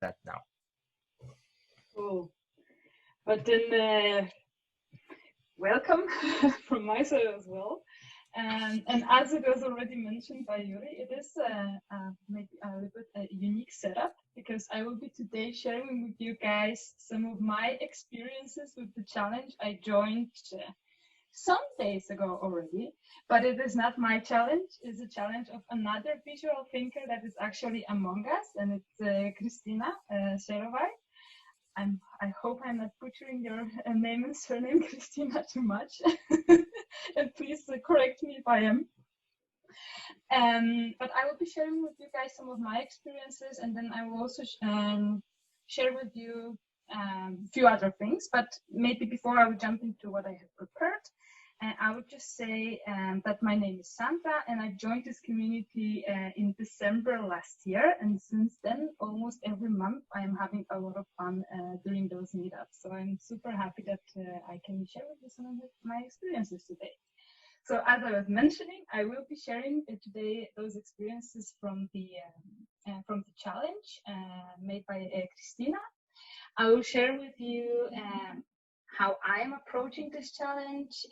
that now. Cool. But then welcome from my side as well. And as it was already mentioned by Yuri, it is maybe a little bit a unique setup, because I will be today sharing with you guys some of my experiences with the challenge I joined some days ago already. But it is not my challenge, it's a challenge of another visual thinker that is actually among us, and it's Christina Serovai. I hope I'm not butchering your name and surname, Christina, too much. And please correct me if I am. But I will be sharing with you guys some of my experiences, and then I will also share with you a few other things. But maybe before I would jump into what I have prepared, I would just say that my name is Sandra, and I joined this community in December last year. And since then, almost every month, I am having a lot of fun during those meetups. So I'm super happy that I can share with you some of my experiences today. So as I was mentioning, I will be sharing today those experiences from the challenge made by Christina. I will share with you how I am approaching this challenge,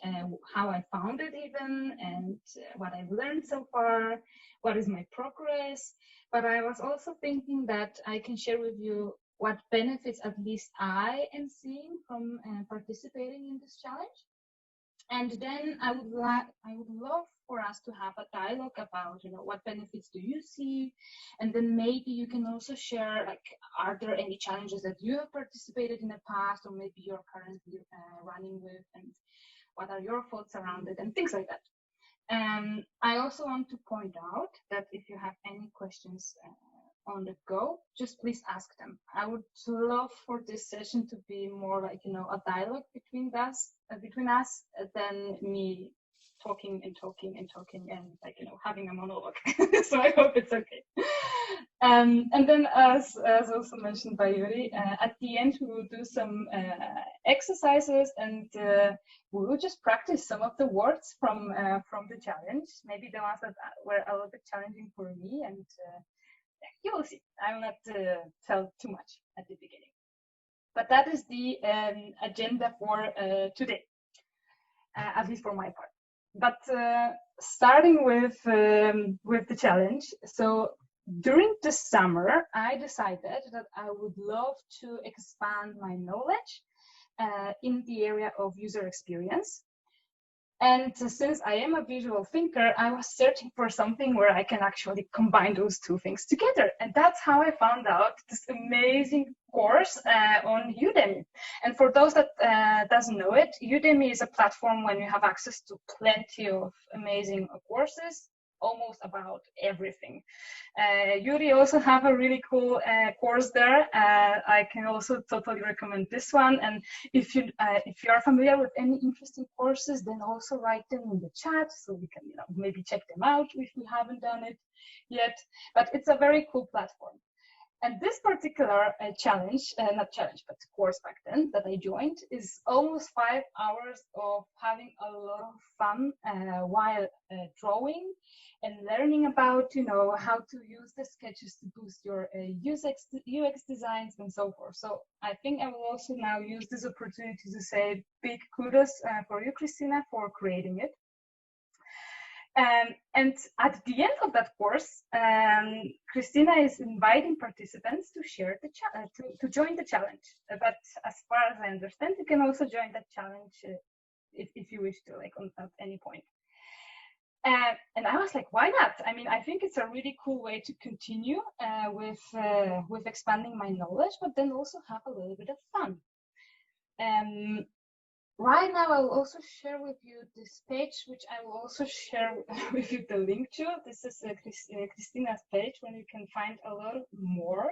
how I found it even, and what I've learned so far, what is my progress. But I was also thinking that I can share with you what benefits at least I am seeing from participating in this challenge. And then I would love for us to have a dialogue about, what benefits do you see? And then maybe you can also share, like, are there any challenges that you have participated in the past, or maybe you're currently running with, and what are your thoughts around it, and things like that. And I also want to point out that if you have any questions on the go, just please ask them. I would love for this session to be more like, a dialogue between us than me talking and like, having a monologue. So I hope it's okay. And then as also mentioned by Yuri, at the end we will do some exercises, and we will just practice some of the words from the challenge, maybe the ones that were a little bit challenging for me, and you will see. I will not tell too much at the beginning. But that is the agenda for today, at least for my part. But starting with the challenge. So during the summer, I decided that I would love to expand my knowledge in the area of user experience. And since I am a visual thinker, I was searching for something where I can actually combine those two things together. And that's how I found out this amazing course on Udemy. And for those that doesn't know it, Udemy is a platform when you have access to plenty of amazing courses, almost about everything. Yuri also have a really cool course there. I can also totally recommend this one. And if you are familiar with any interesting courses, then also write them in the chat so we can maybe check them out if we haven't done it yet. But it's a very cool platform. And this particular challenge, not challenge, but course back then that I joined, is almost 5 hours of having a lot of fun while drawing and learning about, how to use the sketches to boost your UX designs and so forth. So I think I will also now use this opportunity to say big kudos for you, Christina, for creating it. And at the end of that course, Christina is inviting participants to share the to join the challenge. But as far as I understand, you can also join that challenge if you wish to, like at any point. And I was like, why not? I mean, I think it's a really cool way to continue with expanding my knowledge, but then also have a little bit of fun. Right now, I will also share with you this page, which I will also share with you the link to. This is Christina's page, where you can find a lot more.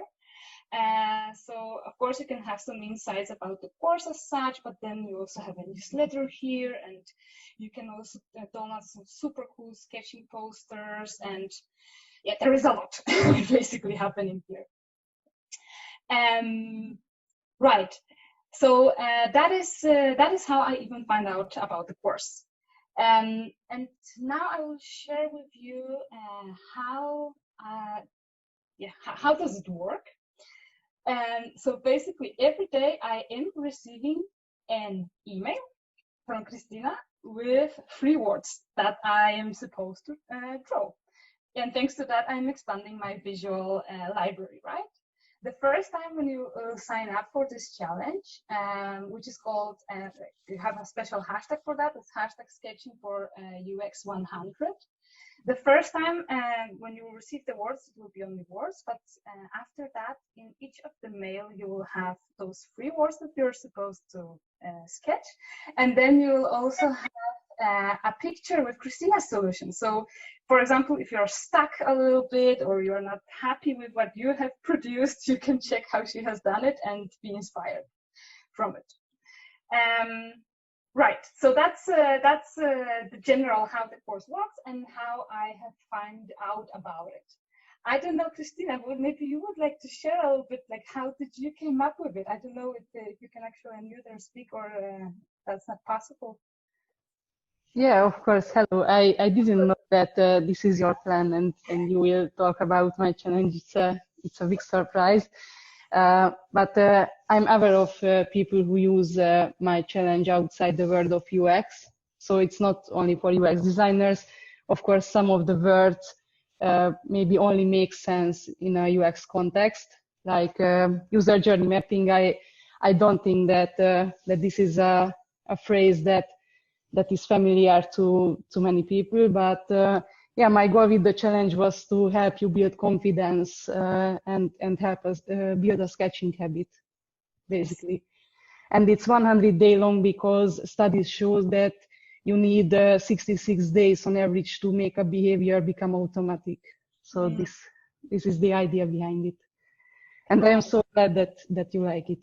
So, of course, you can have some insights about the course as such, but then you also have a newsletter here, and you can also download some super cool sketching posters, and yeah, there is a lot basically happening here. Right. So that is how I even find out about the course. And now I will share with you how does it work. And so basically every day I am receiving an email from Christina with 3 words that I am supposed to draw. And thanks to that, I'm expanding my visual library, right? The first time when you sign up for this challenge, which is called, you have a special hashtag for that, it's hashtag sketching for UX 100. The first time when you receive the words, it will be only words, but after that, in each of the mail, you will have those 3 words that you're supposed to sketch. And then you'll also have a picture with Christina's solution. So, for example, if you're stuck a little bit or you're not happy with what you have produced, you can check how she has done it and be inspired from it. Right, so that's the general how the course works and how I have found out about it. I don't know, Christina, maybe you would like to share a little bit, like how did you came up with it? I don't know if you can actually unmute and speak, or that's not possible. Yeah, of course. Hello. I didn't know that this is your plan and you will talk about my challenge. It's a big surprise. But I'm aware of people who use my challenge outside the world of UX. So it's not only for UX designers. Of course, some of the words maybe only make sense in a UX context, like user journey mapping. I don't think that that this is a phrase that is familiar to many people, but yeah, my goal with the challenge was to help you build confidence and help us build a sketching habit, basically. And it's 100-day long because studies show that you need 66 days on average to make a behavior become automatic. So this is the idea behind it. And I am so glad that you like it.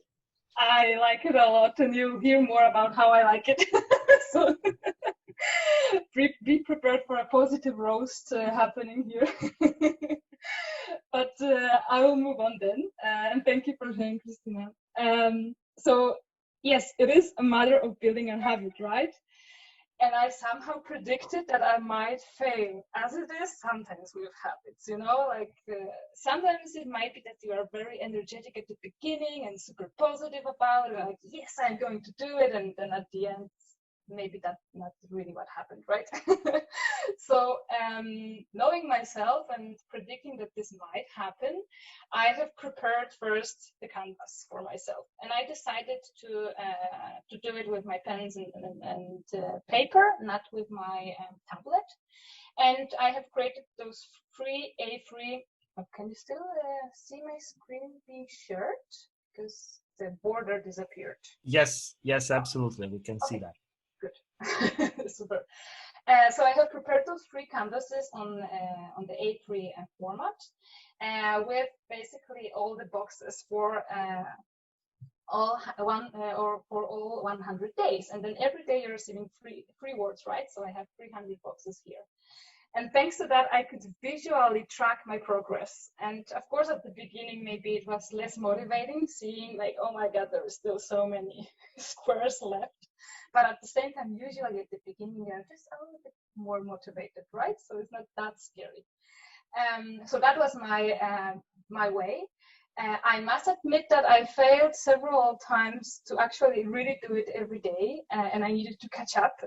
I like it a lot, and you'll hear more about how I like it. So be prepared for a positive roast happening here. But I will move on then, and thank you for sharing, Christina. So yes, it is a matter of building a habit, right? And I somehow predicted that I might fail, as it is sometimes with habits, you know, like sometimes it might be that you are very energetic at the beginning and super positive about it, like, yes, I'm going to do it. And then at the end, maybe that's not really what happened, right? So knowing myself and predicting that this might happen, I have prepared first the canvas for myself, and I decided to do it with my pens and paper, not with my tablet. And I have created those free A3. Can you still see my screen being shared? Because the border disappeared. Yes, absolutely. We can see that. Good. Super. So I have prepared those 3 canvases on the A3 format with basically all the boxes for all 100 days, and then every day you're receiving free words, right? So I have 300 boxes here. And thanks to that, I could visually track my progress. And of course, at the beginning, maybe it was less motivating, seeing like, oh my God, there are still so many squares left. But at the same time, usually at the beginning, you're just a little bit more motivated, right? So it's not that scary. So that was my way. I must admit that I failed several times to actually really do it every day, and I needed to catch up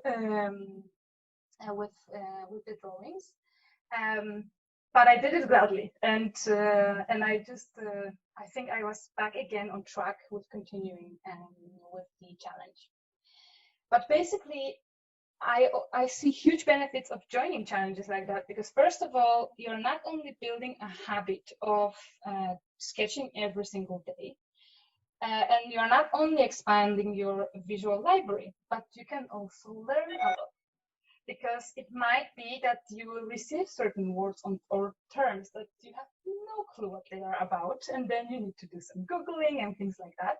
with the drawings. But I did it gladly, and I just I think I was back again on track with continuing with the challenge. But basically, I see huge benefits of joining challenges like that, because first of all, you're not only building a habit of sketching every single day, and you're not only expanding your visual library, but you can also learn a lot. Because it might be that you will receive certain words or terms that you have no clue what they are about, and then you need to do some Googling and things like that.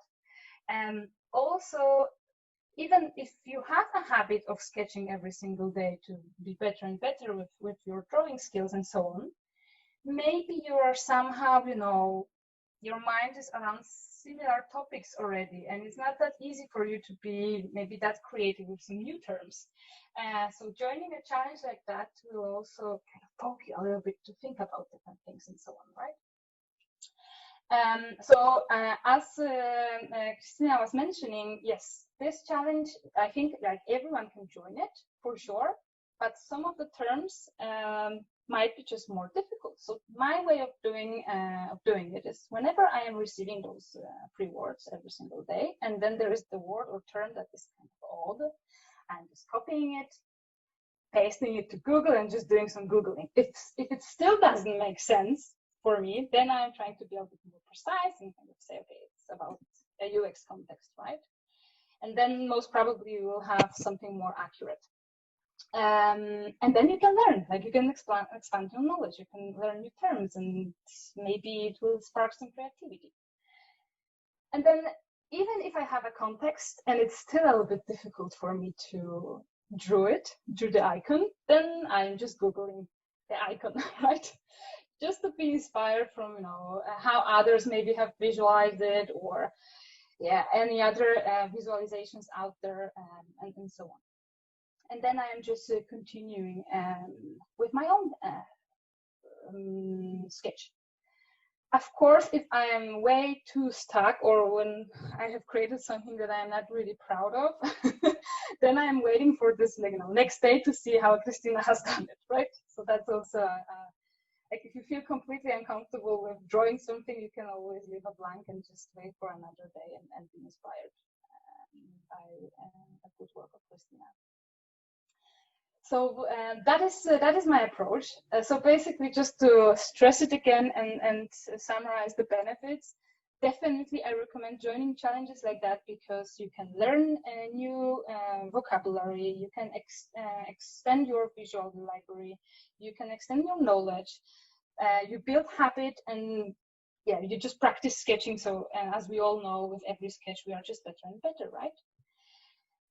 And also, even if you have a habit of sketching every single day to be better and better with your drawing skills and so on, maybe you are somehow, you know, your mind is around similar topics already, and it's not that easy for you to be maybe that creative with some new terms. So joining a challenge like that will also kind of poke you a little bit to think about different things and so on, right? As Christina was mentioning, yes, this challenge, I think like everyone can join it for sure, but some of the terms might be just more difficult. So my way of doing it is whenever I am receiving those free words every single day, and then there is the word or term that is kind of odd, I'm just copying it, pasting it to Google, and just doing some Googling. If it still doesn't make sense for me, then I'm trying to be a bit more precise and kind of say, okay, it's about a UX context, right? And then most probably you will have something more accurate. And then you can learn, like you can expand your knowledge, you can learn new terms, and maybe it will spark some creativity. And then even if I have a context and it's still a little bit difficult for me to draw the icon, then I'm just Googling the icon, right? Just to be inspired from, you know, how others maybe have visualized it, or yeah, any other visualizations out there, and so on. And then I am just continuing with my own sketch. Of course, if I am way too stuck, or when I have created something that I am not really proud of, then I am waiting for this, like, you know, next day to see how Christina has done it, right? So that's also like if you feel completely uncomfortable with drawing something, you can always leave a blank and just wait for another day and be inspired by a good work of Christina. So that is my approach. So basically, just to stress it again and summarize the benefits, definitely I recommend joining challenges like that, because you can learn a new vocabulary, you can extend your visual library, you can extend your knowledge, you build habit, and yeah, you just practice sketching. So as we all know, with every sketch we are just better and better, right?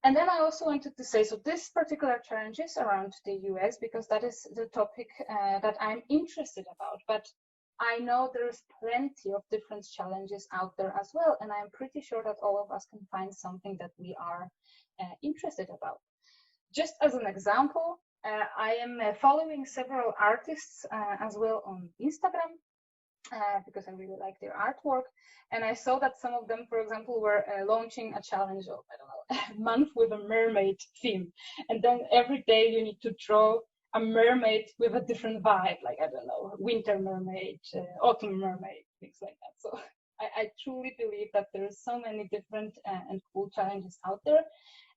And then I also wanted to say, so this particular challenge is around the UX, because that is the topic that I'm interested about. But I know there's plenty of different challenges out there as well. And I'm pretty sure that all of us can find something that we are interested about. Just as an example, I am following several artists as well on Instagram. Because I really like their artwork, and I saw that some of them, for example, were launching a challenge of, I don't know, a month with a mermaid theme, and then every day you need to draw a mermaid with a different vibe, like, I don't know, winter mermaid, autumn mermaid, things like that. So I truly believe that there are so many different and cool challenges out there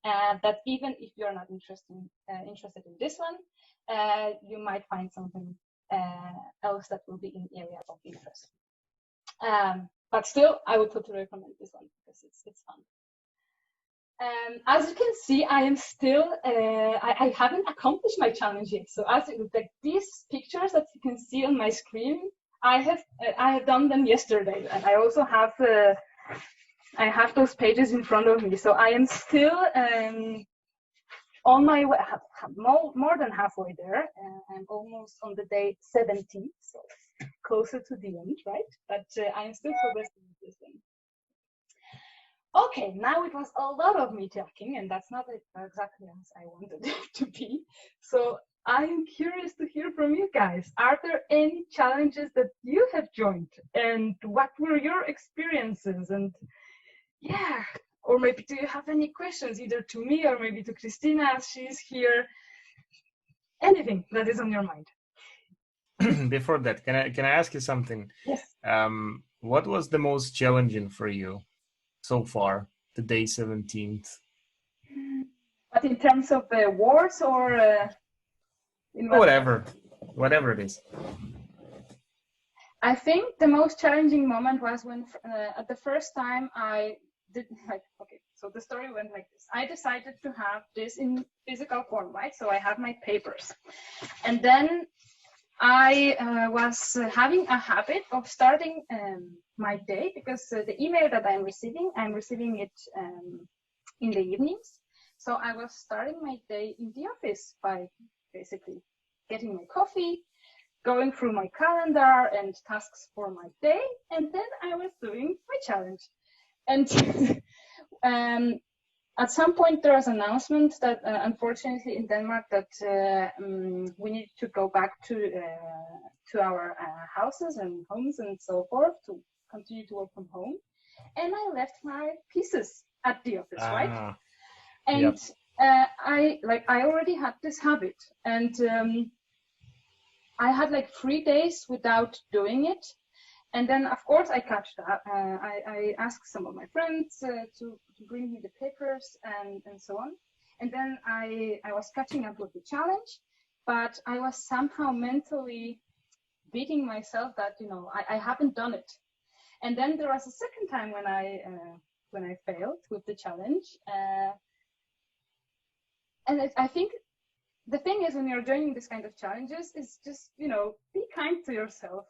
that even if you're not interested in this one, you might find something else that will be in area of interest. But still, I would totally recommend this one because it's fun. As you can see, I am still, I haven't accomplished my challenge yet. So as like these pictures that you can see on my screen, I have done them yesterday, and I also have I have those pages in front of me. So I am still on my way, more than halfway there. I'm almost on the day 17, so closer to the end, right? But I'm still progressing with this one. Okay, now it was a lot of me talking, and that's not exactly as I wanted it to be. So I'm curious to hear from you guys. Are there any challenges that you have joined, and what were your experiences? And yeah, or maybe do you have any questions either to me or maybe to Christina as she's here? Anything that is on your mind. Before that, can I ask you something? Yes. What was the most challenging for you so far, the day 17th? But in terms of words or whatever it is. I think the most challenging moment was when at the first time I did, like, okay, so the story went like this. I decided to have this in physical form, right? So I have my papers, and then I was having a habit of starting my day, because the email that I'm receiving it in the evenings. So I was starting my day in the office by basically getting my coffee, going through my calendar and tasks for my day, and then I was doing my challenge. And at some point there was an announcement that unfortunately in Denmark that we need to go back to our houses and homes and so forth to continue to work from home. And I left my pieces at the office, right? And I already had this habit, and I had like 3 days without doing it. And then, of course, I catched up. I asked some of my friends to bring me the papers and so on. And then I was catching up with the challenge, but I was somehow mentally beating myself that, I haven't done it. And then there was a second time when I failed with the challenge. And I think the thing is, when you're joining this kind of challenges, is just, be kind to yourself.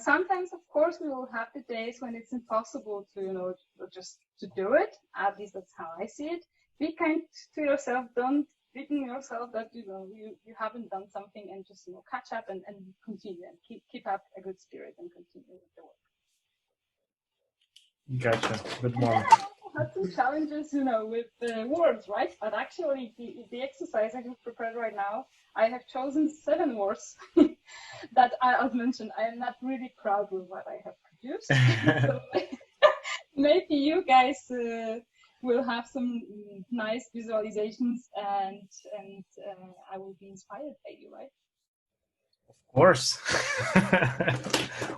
Sometimes, of course, we will have the days when it's impossible to, just to do it. At least that's how I see it. Be kind to yourself. Don't beating yourself that, you haven't done something, and just, catch up and continue and keep up a good spirit and continue with the work. Gotcha. Good morning. Had some challenges, with the words, right? But actually, the exercise I have prepared right now, I have chosen 7 words that I'll mention. I am not really proud with what I have produced. So maybe you guys will have some nice visualizations, and I will be inspired by you, right? Of course.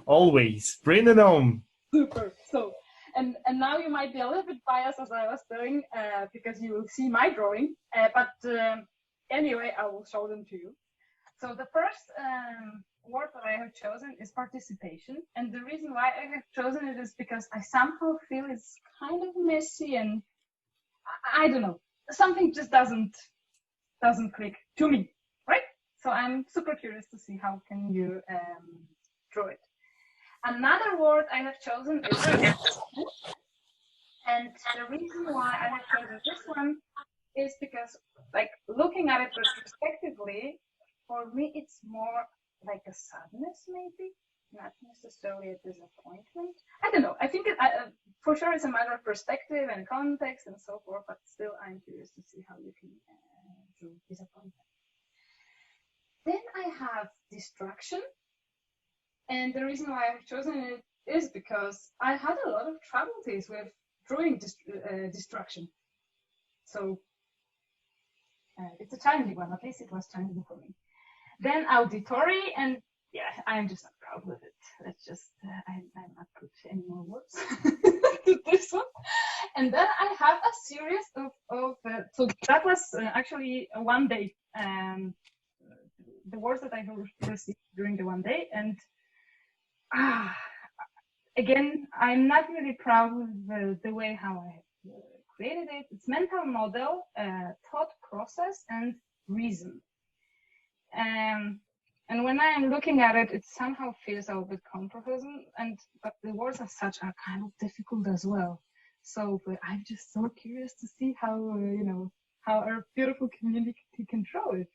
Always. Bring it home. Super. So. And now you might be a little bit biased, as I was doing, because you will see my drawing. But anyway, I will show them to you. So the first word that I have chosen is participation. And the reason why I have chosen it is because I somehow feel it's kind of messy, and I don't know, something just doesn't click to me, right? So I'm super curious to see how can you draw it. Another word I have chosen is and the reason why I have chosen this one is because, like, looking at it retrospectively, for me it's more like a sadness, maybe, not necessarily a disappointment. I don't know. I think for sure it's a matter of perspective and context and so forth, but still I'm curious to see how you can do disappointment. Then I have distraction. And the reason why I've chosen it is because I had a lot of troubles with drawing distraction. So it's a challenging one. At least it was challenging for me. Then auditory, and yeah, I'm just not proud with it. Let's just, I'm not put any more words to this one. And then I have a series of so that was actually one day. The words that I received during the one day, and again, I'm not really proud with the way how I created it. It's mental model, thought process, and reason. And when I am looking at it, it somehow feels a little bit comprehensive, but the words as such are kind of difficult as well. So I'm just so curious to see how how our beautiful community can draw it.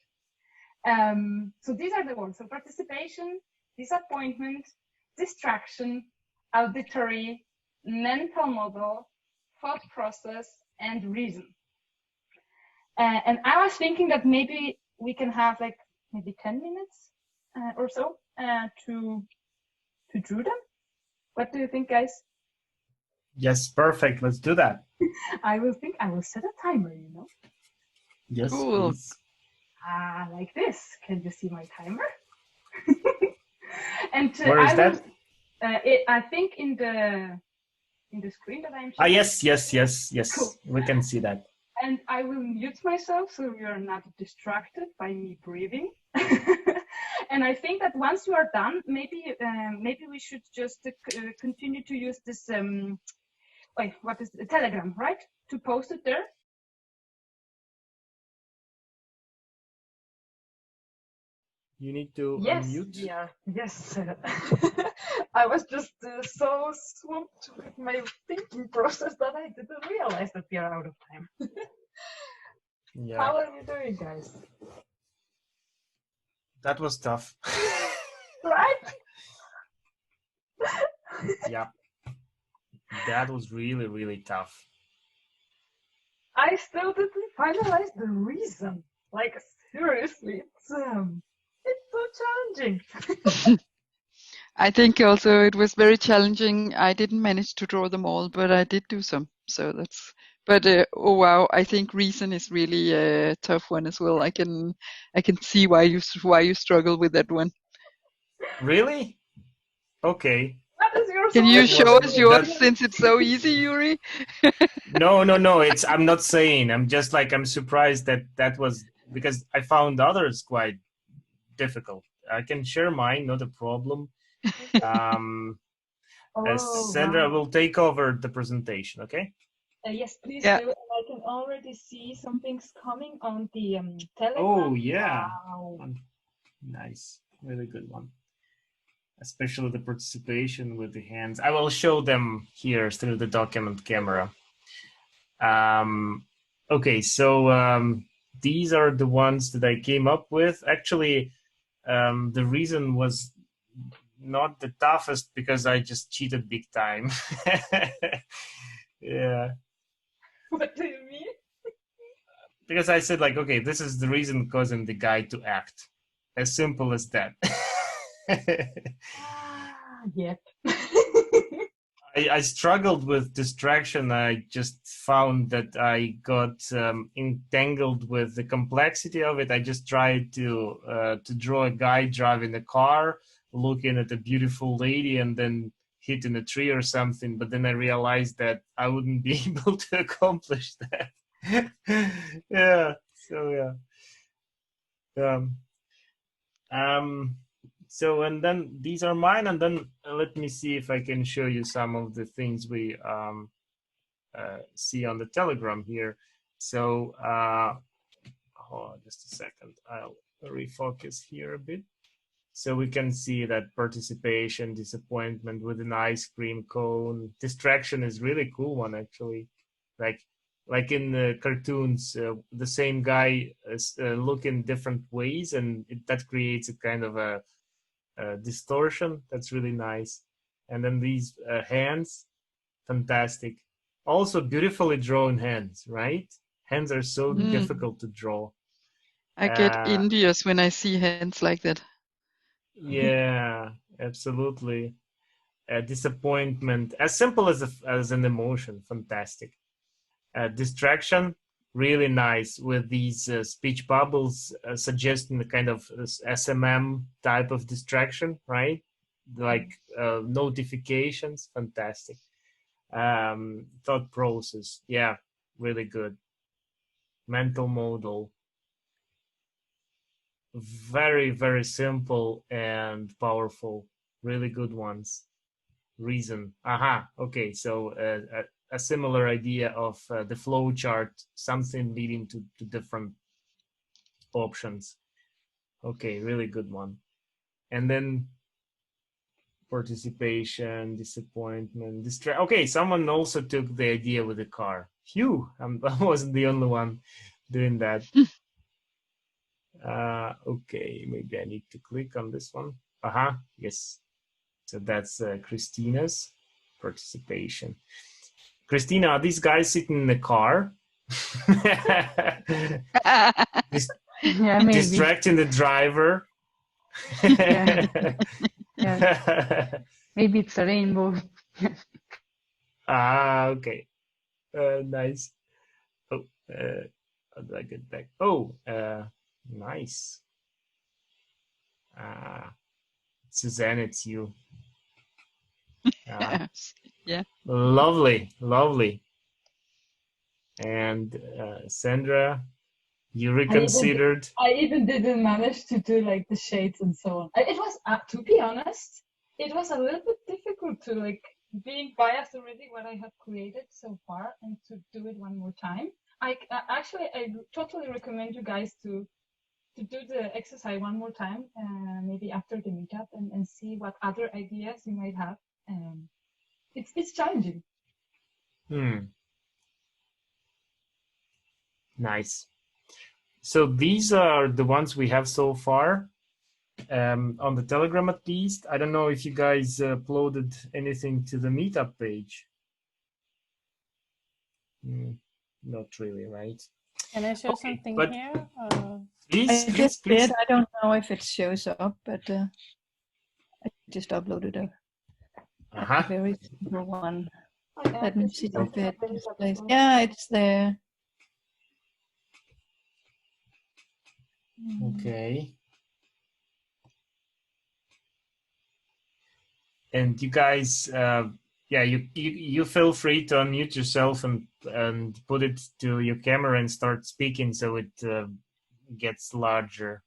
So these are the words: so participation, disappointment, distraction, auditory, mental model, thought process, and reason. And I was thinking that maybe we can have like maybe 10 minutes or so to draw them. What do you think, guys? Yes, perfect. Let's do that. I will set a timer, Yes, cool. please. Like this. Can you see my timer? And where is that? I think in the screen that I'm showing. Yes. Cool. We can see that. And I will mute myself so you're not distracted by me breathing. And I think that once you are done, maybe we should just continue to use this what is the Telegram, right? To post it there. You need to unmute. Yes. I was just so swamped with my thinking process that I didn't realize that we are out of time. Yeah. How are you doing, guys? That was tough. Right? Yeah. That was really, really tough. I still didn't finalize the reason. Like, seriously, it's so challenging. I think also it was very challenging. I didn't manage to draw them all, but I did do some. So that's. But oh wow, I think reason is really a tough one as well. I can see why you struggle with that one. Really? Okay. What is your Can you That show was us yours that. since it's so easy, Yuri? No, no, no. It's. I'm not saying. I'm just like I'm surprised that that was because I found others quite difficult. I can share mine, not a problem. Um, Oh, Sandra wow. will take over the presentation. Okay. Yes, please Yeah. do. And I can already see some things coming on the Telegram. Oh yeah. Wow. Nice. Really good one. Especially the participation with the hands. I will show them here through the document camera. Okay, so these are the ones that I came up with. Actually, the reason was not the toughest because I just cheated big time. Yeah. What do you mean? Because I said like, okay, this is the reason causing the guy to act. As simple as that. Yep. I struggled with distraction. I just found that I got entangled with the complexity of it. I just tried to draw a guy driving a car, looking at a beautiful lady, and then hitting a tree or something. But then I realized that I wouldn't be able to accomplish that. Yeah. So yeah. So and then these are mine, and then let me see if I can show you some of the things we see on the Telegram here. So hold on just a second, I'll refocus here a bit. So we can see that participation, disappointment with an ice cream cone, distraction is really cool one actually. Like in the cartoons, the same guy look in different ways, and that creates a kind of a distortion. That's really nice. And then these hands, fantastic. Also beautifully drawn hands, right? Hands are so difficult to draw. I get envious when I see hands like that. Yeah, absolutely. Disappointment, as simple as an emotion, fantastic. Distraction, really nice with these speech bubbles suggesting the kind of SMM type of distraction, right? Like notifications, fantastic. Thought process, yeah, really good. Mental model, very, very simple and powerful, really good ones. Reason, okay, so a similar idea of the flow chart, something leading to different options. Okay, really good one. And then participation, disappointment, okay, someone also took the idea with the car. Phew, I wasn't the only one doing that. Okay, maybe I need to click on this one. Yes. So that's Christina's participation. Christina, are these guys sitting in the car? Yeah, maybe. Distracting the driver. Yeah. Yeah. Maybe it's a rainbow. Okay. Nice. Oh, how do I get back? Oh, nice. Suzanne, it's you. Yeah. Lovely, lovely. And Sandra, you reconsidered. I even didn't manage to do like the shades and so on. It was, to be honest, it was a little bit difficult to like being biased already what I have created so far and to do it one more time. I totally recommend you guys to do the exercise one more time, maybe after the meetup, and see what other ideas you might have. It's challenging. Nice. So these are the ones we have so far on the Telegram, at least. I don't know if you guys uploaded anything to the Meetup page. Not really, right? Can I show something here? Please, I just did. I don't know if it shows up, but I just uploaded a Uh-huh. very simple one. Oh, yeah, Let me this see is if it something displays. available. Yeah, it's there. Okay. And you guys, yeah, you feel free to unmute yourself and put it to your camera and start speaking so it gets larger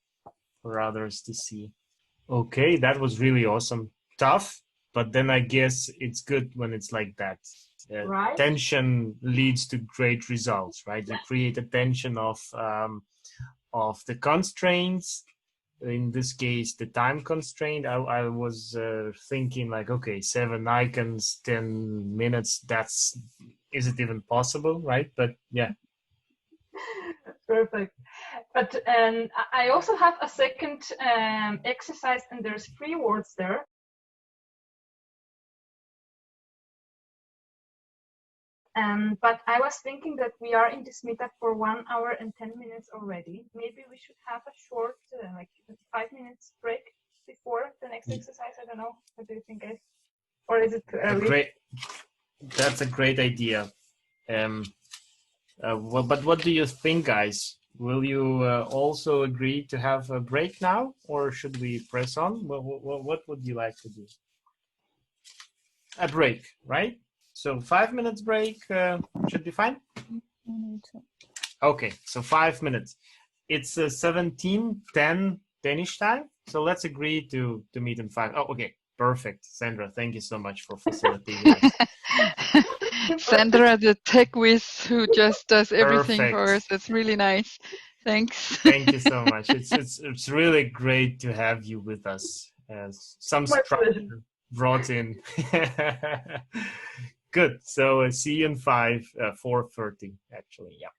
for others to see. Okay, that was really awesome. Tough, but then I guess it's good when it's like that. Right. Tension leads to great results, right? You create a tension of the constraints. In this case, the time constraint. I was thinking like, okay, 7 icons, 10 minutes. Is it even possible, right? But yeah. Perfect. But I also have a second exercise, and there's 3 words there. But I was thinking that we are in this meetup for 1 hour and 10 minutes already. Maybe we should have a short, like 5 minutes break before the next exercise. I don't know. What do you think, guys? Or is it too early? That's a great idea. Well, but what do you think, guys? Will you also agree to have a break now, or should we press on? What would you like to do? A break, right? So 5 minutes break should be fine. Okay, so 5 minutes. It's 17:10 Danish time, so let's agree to meet in 5. Oh, okay, perfect. Sandra, thank you so much for facilitating this. Sandra, the tech whiz who just does everything for Perfect. us. That's really nice. Thanks. Thank you so much. It's really great to have you with us. Some structure brought in. Good. So see you in 4:30 actually. Yeah.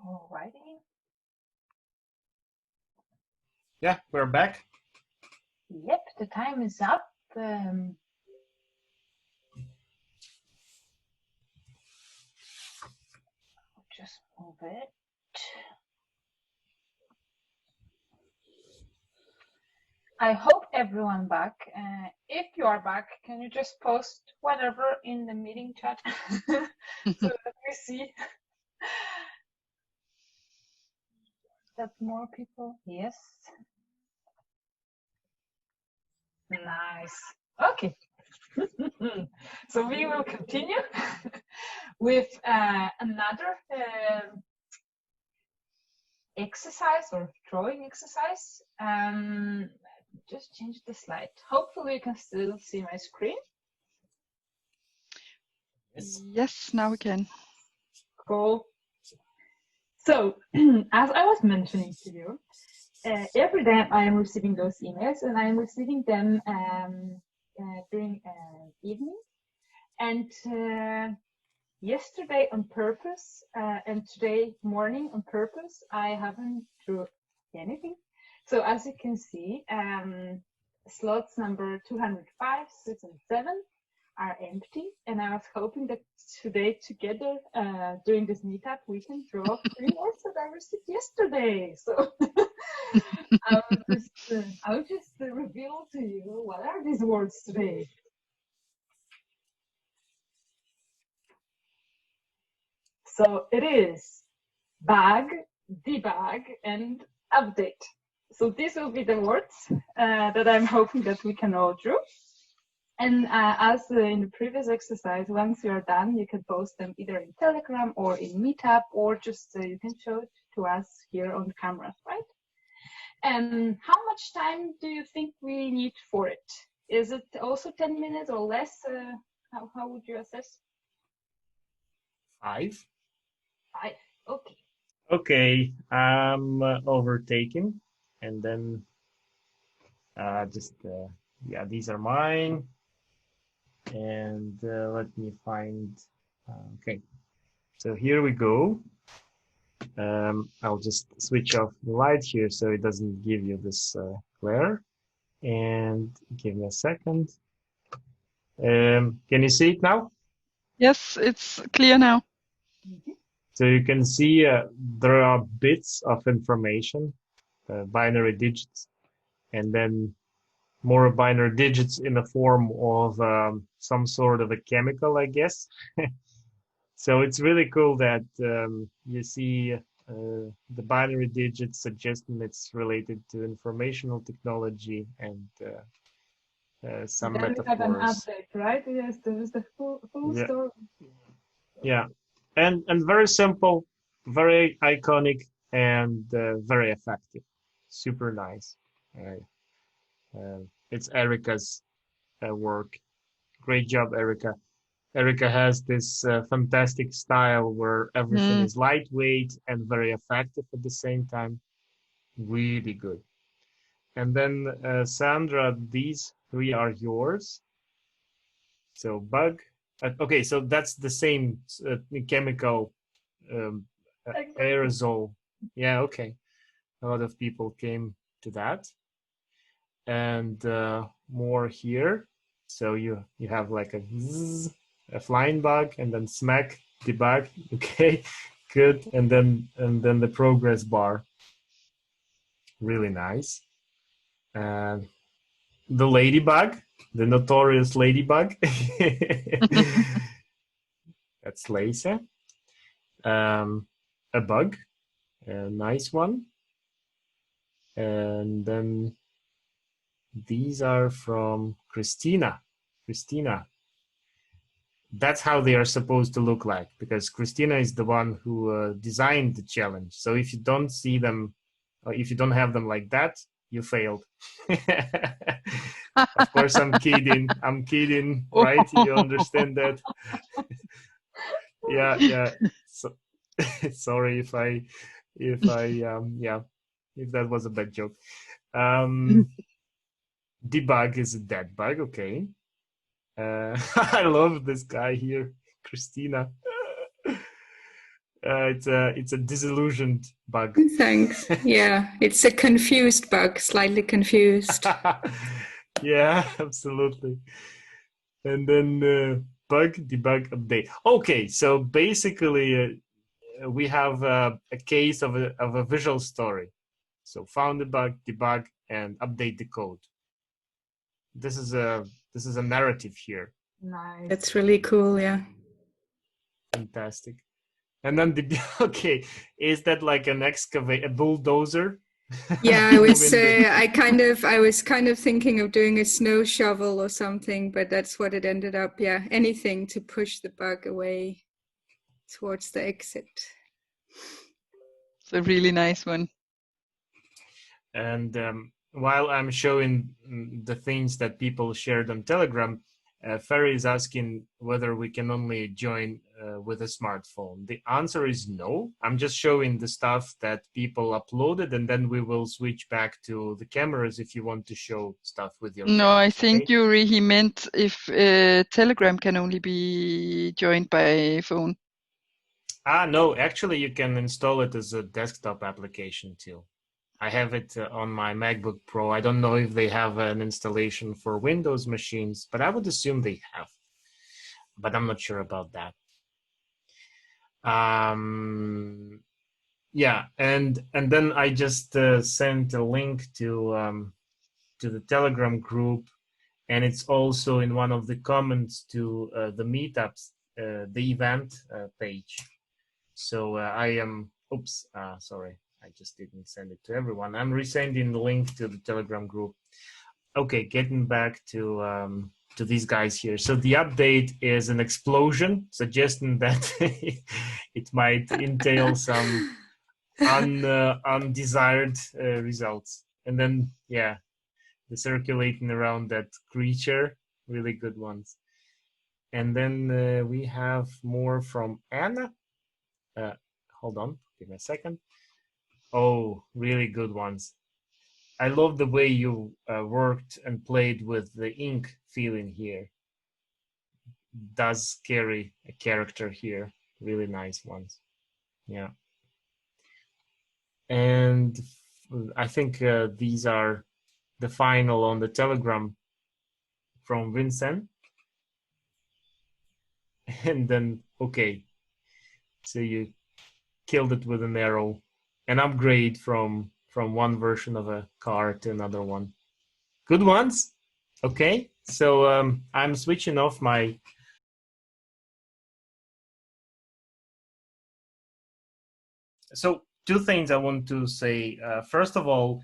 Alrighty. Yeah, we're back. Yep, the time is up. Just move it. I hope everyone back. If you are back, can you just post whatever in the meeting chat so that we see that more people? Yes. Nice. Okay. So we will continue with another exercise or drawing exercise. Just change the slide. Hopefully you can still see my screen. Yes, now we can. Cool. So as I was mentioning to you, every day I am receiving those emails, and I am receiving them during evening. And yesterday on purpose and today morning on purpose, I haven't drew anything. So as you can see, slots number 205, 6, and 7 are empty, and I was hoping that today together during this meetup we can draw 3 words that I received yesterday. So I'll just reveal to you what are these words today. So it is bag, debug, and update. So these will be the words that I'm hoping that we can all draw. And as in the previous exercise, once you are done, you can post them either in Telegram or in Meetup, or just you can show it to us here on the camera, right? And how much time do you think we need for it? Is it also 10 minutes or less? How would you assess? 5. 5, okay. Okay, I'm overtaking, and then yeah, these are mine. And let me find, okay, so here we go. I'll just switch off the light here so it doesn't give you this glare. And give me a second. Can you see it now? Yes, it's clear now. So you can see there are bits of information, binary digits, and then more binary digits in the form of some sort of a chemical, I guess. So it's really cool that you see the binary digits suggesting it's related to informational technology and some then metaphors. we have an update, right? Yes, there is the full Yeah. story. Yeah, and very simple, very iconic, and very effective. Super nice. It's Erica's work. Great job, Erica. Erica has this fantastic style where everything is lightweight and very effective at the same time. Really good. And then Sandra, these 3 are yours. So bug. Okay, so that's the same chemical aerosol. Yeah, okay. A lot of people came to that. And more here. So you have like a zzz, a flying bug, and then smack, debug. Okay, good. And then the progress bar. Really nice. And the ladybug, the notorious ladybug. That's Lisa. A bug, a nice one. And then these are from Christina. That's how they are supposed to look like, because Christina is the one who designed the challenge. So if you don't see them, or if you don't have them like that, you failed. Of course, I'm kidding, right? You understand that? Yeah. Sorry if yeah, if that was a bad joke. Debug is a dead bug. Okay. I love this guy here, Christina. It's a disillusioned bug. Thanks. Yeah, it's a confused bug, slightly confused. Yeah, absolutely. And then bug debug update. Okay, so basically we have a case of a visual story. So found the bug, debug, and update the code. This is a narrative here. Nice. That's really cool. Yeah. Fantastic. And then okay, is that like an a bulldozer? Yeah, I was I was kind of thinking of doing a snow shovel or something, but that's what it ended up. Yeah, anything to push the bug away towards the exit. It's a really nice one. And while I'm showing the things that people shared on Telegram, Ferry is asking whether we can only join with a smartphone. The answer is no. I'm just showing the stuff that people uploaded, and then we will switch back to the cameras if you want to show stuff with your No, camera, I think okay? Yuri, he meant if Telegram can only be joined by phone. No, actually you can install it as a desktop application too. I have it on my MacBook Pro. I don't know if they have an installation for Windows machines, but I would assume they have. But I'm not sure about that. Yeah, and then I just sent a link to the Telegram group, and it's also in one of the comments to the meetups, the event page. So I am. Oops, sorry. I just didn't send it to everyone. I'm resending the link to the Telegram group. Okay, getting back to these guys here. So the update is an explosion, suggesting that it might entail some undesired results. And then, yeah, the circulating around that creature, really good ones. And then we have more from Anna. Hold on, give me a second. Oh, really good ones. I love the way you worked and played with the ink feeling here. Does carry a character here. Really nice ones. Yeah. And I think these are the final on the Telegram from Vincent. And then, okay. So you killed it with an arrow. An upgrade from one version of a car to another one. Good ones. Okay, so I'm switching off my. So two things I want to say. First of all,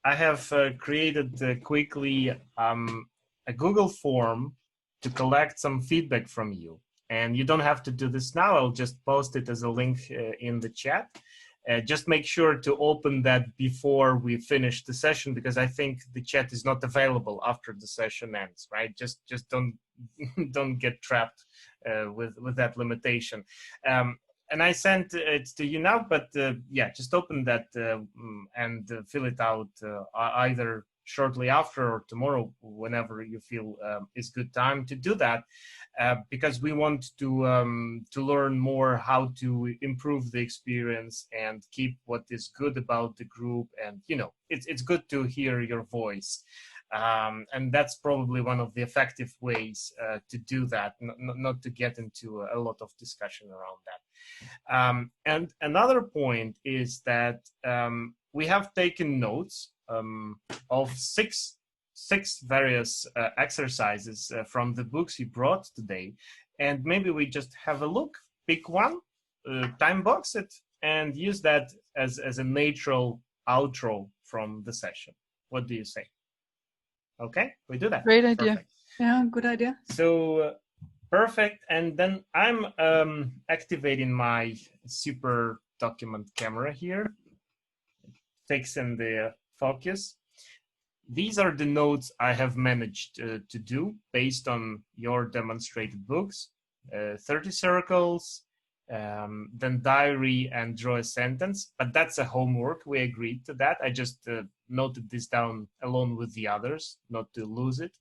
I have created quickly a Google form to collect some feedback from you. And you don't have to do this now. I'll just post it as a link in the chat. Just make sure to open that before we finish the session, because I think the chat is not available after the session ends, right? Just don't don't get trapped with that limitation. And I sent it to you now, but yeah, just open that and fill it out either shortly after or tomorrow, whenever you feel is good time to do that, because we want to learn more how to improve the experience and keep what is good about the group. And you know, it's good to hear your voice. And that's probably one of the effective ways to do that, not to get into a lot of discussion around that. And another point is that we have taken notes of six various exercises from the books you brought today, and maybe we just have a look, pick one, time box it, and use that as a natural outro from the session. What do you say? Okay, we do that. Great idea. Perfect. Yeah, good idea. So perfect. And then I'm activating my super document camera here, fixing the focus. These are the notes I have managed to do based on your demonstrated books. 30 circles, then diary and draw a sentence. But that's a homework. We agreed to that. I just noted this down alone with the others, not to lose it.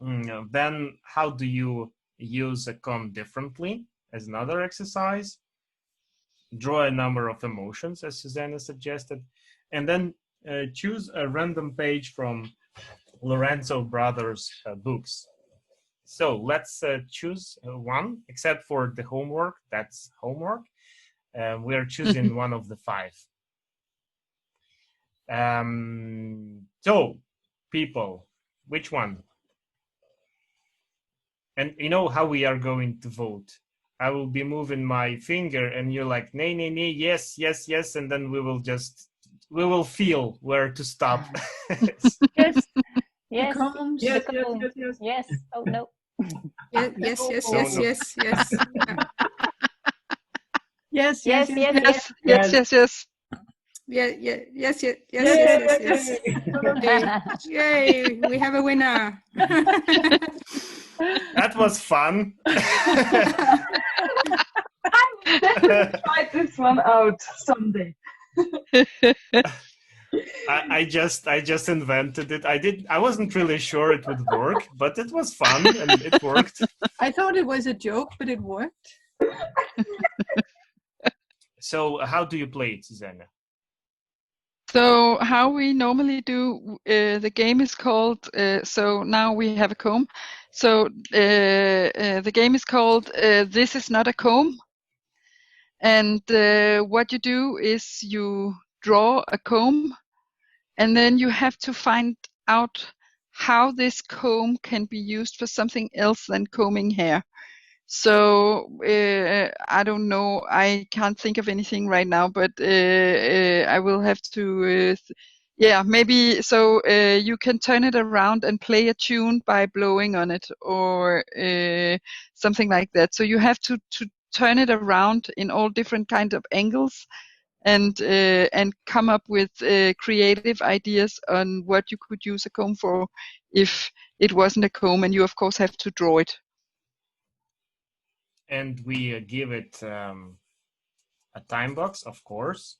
Then how do you use a comb differently as another exercise? Draw a number of emotions, as Susanna suggested, and then choose a random page from Lorenzo Brothers' books. So let's choose one, except for the homework. That's homework. We are choosing one of the 5. So, people, which one? And you know how we are going to vote. I will be moving my finger and you're like, nay, nay, nay, yes, yes, yes. And then we will feel where to stop. Yes. Yes. Combs. Yes. Yes, yes, yes, yes. Yes. Oh no. Yes, yes, yes, No, yes, no. yes, yes. Yes, Yes. yes, Yes. yes. Yes. Yes, yes, yes. Yeah, yeah, yes, yes, yes, yes, yes. Yay, we have a winner. That was fun. I will definitely try this one out someday. I just invented it. I wasn't really sure it would work, but it was fun and it worked. I thought it was a joke, but it worked. So how do you play it, Susanna? So how we normally do the game is called. So now we have a comb. So the game is called "This is not a comb." And what you do is you draw a comb, and then you have to find out how this comb can be used for something else than combing hair. So I don't know. I can't think of anything right now, but I will have to. Yeah, maybe. So you can turn it around and play a tune by blowing on it, or something like that. So you have to turn it around in all different kinds of angles, and come up with creative ideas on what you could use a comb for if it wasn't a comb, and you of course have to draw it. And we give it a time box, of course.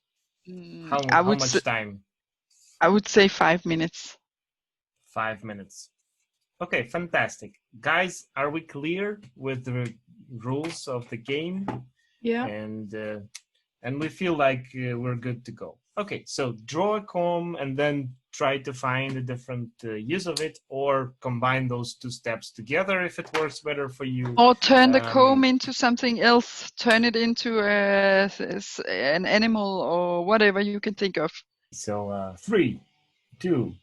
How much time? I would say 5 minutes. 5 minutes. Okay, fantastic. Guys, are we clear with the rules of the game? Yeah. And we feel like we're good to go. Okay, so draw a comb and then try to find a different use of it, or combine those 2 steps together if it works better for you. Or turn the comb into something else. Turn it into an animal or whatever you can think of. So 3, 2,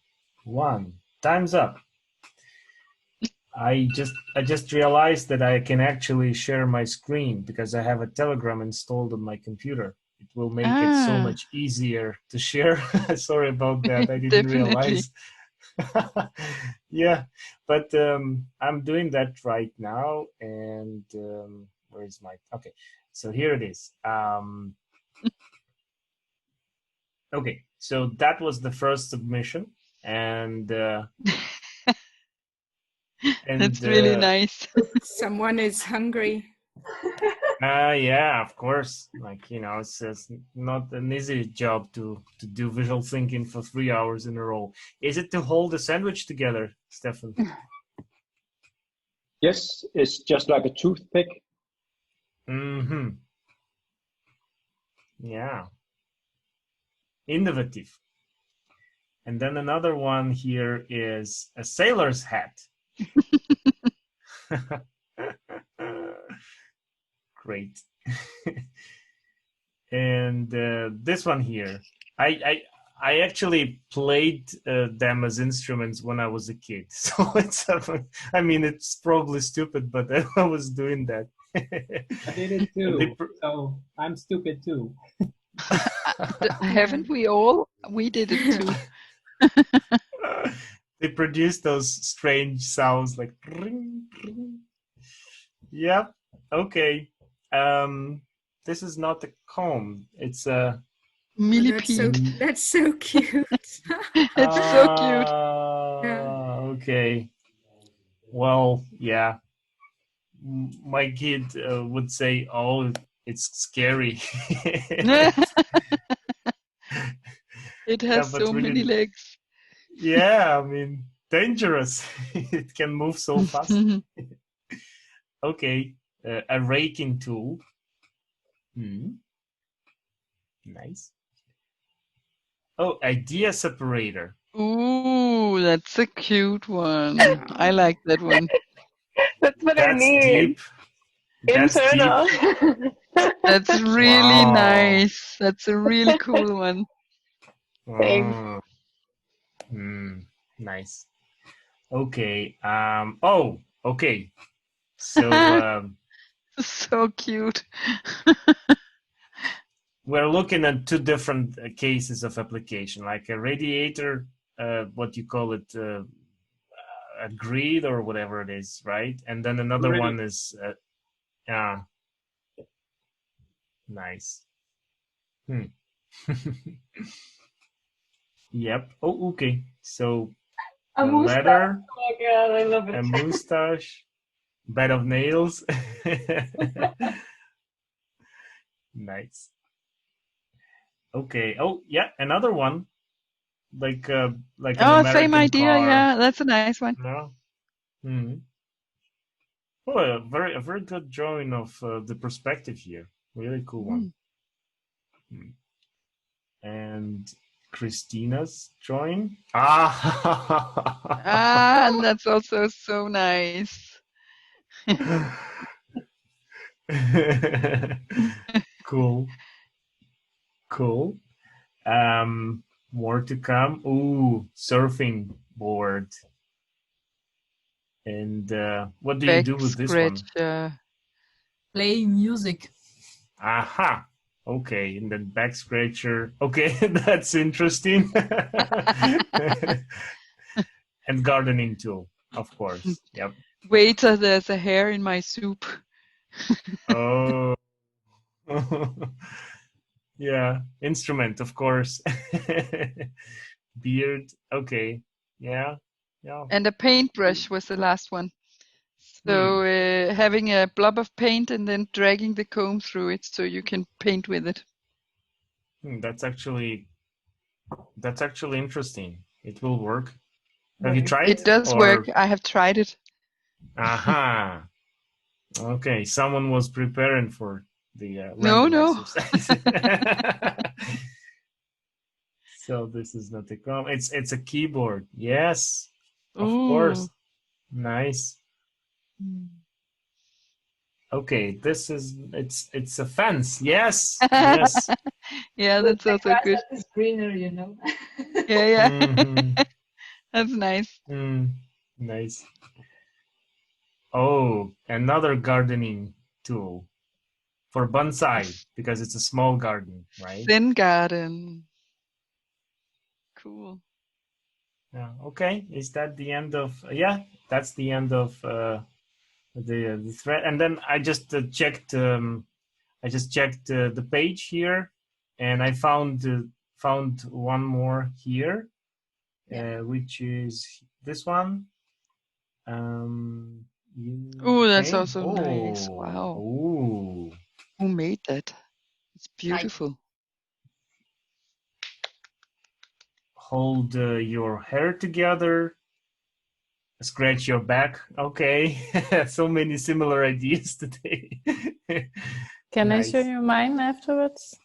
1, time's up. I just realized that I can actually share my screen because I have a Telegram installed on my computer. It will make it so much easier to share. Sorry about that. I didn't realize. Yeah, but I'm doing that right now. And where is my? Okay, so here it is. Okay, so that was the first submission, and that's really nice. Someone is hungry. Yeah, of course. Like, it's not an easy job to do visual thinking for 3 hours in a row. Is it to hold a sandwich together, Stefan? Yes, it's just like a toothpick. Mm-hmm. Yeah. Innovative. And then another one here is a sailor's hat. Great. And this one here, I actually played them as instruments when I was a kid. So it's probably stupid, but I was doing that. I did it too. So I'm stupid too. Haven't we all? We did it too. They produce those strange sounds like ring, ring. Yeah. Okay. This is not a comb. It's a millipede. That's so cute. It's so cute. Yeah. Okay. Well, yeah. my kid would say, "Oh, it's scary." It Yeah, has but so many really, legs. yeah, I mean, dangerous. It can move so fast. Okay, a raking tool. Nice. Oh, idea separator. Ooh, that's a cute one. I like that one. That's what I That's need. deep. That's deep. Internal. That's really Wow. nice. That's a really cool one. Thanks. Nice. Okay. Oh, okay. So So cute. we're looking at two different cases of application, like a radiator, what you call it, a grid or whatever it is, right? And then another Grill. one is, yeah, nice. Yep. Oh, okay. So A a mustache. letter, Oh my god, I love a it. mustache, bed of nails. Nice. Okay. Oh, yeah, another one, like an Oh, same American idea. car. Yeah, that's a nice one. No. Oh, a very good drawing of the perspective here. Really cool one. And Christina's drawing. Ah, and that's also so nice. Cool. More to come. Ooh, surfing board. And what do you Back do with this one? scratcher. Playing music. Aha. Okay, and then back scratcher. Okay, that's interesting. And gardening tool, of course. Yep. Waiter, there's a hair in my soup. Oh. Yeah, instrument, of course. Beard. Okay. Yeah. Yeah. And a paintbrush was the last one. So having a blob of paint and then dragging the comb through it so you can paint with it. That's actually interesting. It will work. Have you tried? It does work. I have tried it. Aha. Okay, someone was preparing for the No, random no. exercise. So this is not a com. It's a keyboard. Yes, of course. Nice. Okay, this is it's a fence. Yes, yes. Yeah, that's also good. It's greener, you know. Yeah. Mhm. That's nice. Nice. Oh, another gardening tool for bonsai because it's a small garden, right? Zen garden. Cool. Yeah. Okay. Is that the end of? Yeah, that's the end of the thread. And then I just checked. I just checked the page here, and I found one more here, which is this one. Oh, that's also nice. Wow. Ooh. Who made that? It's beautiful. Hold your hair together. Scratch your back. Okay. So many similar ideas today. Can Nice. I show you mine afterwards?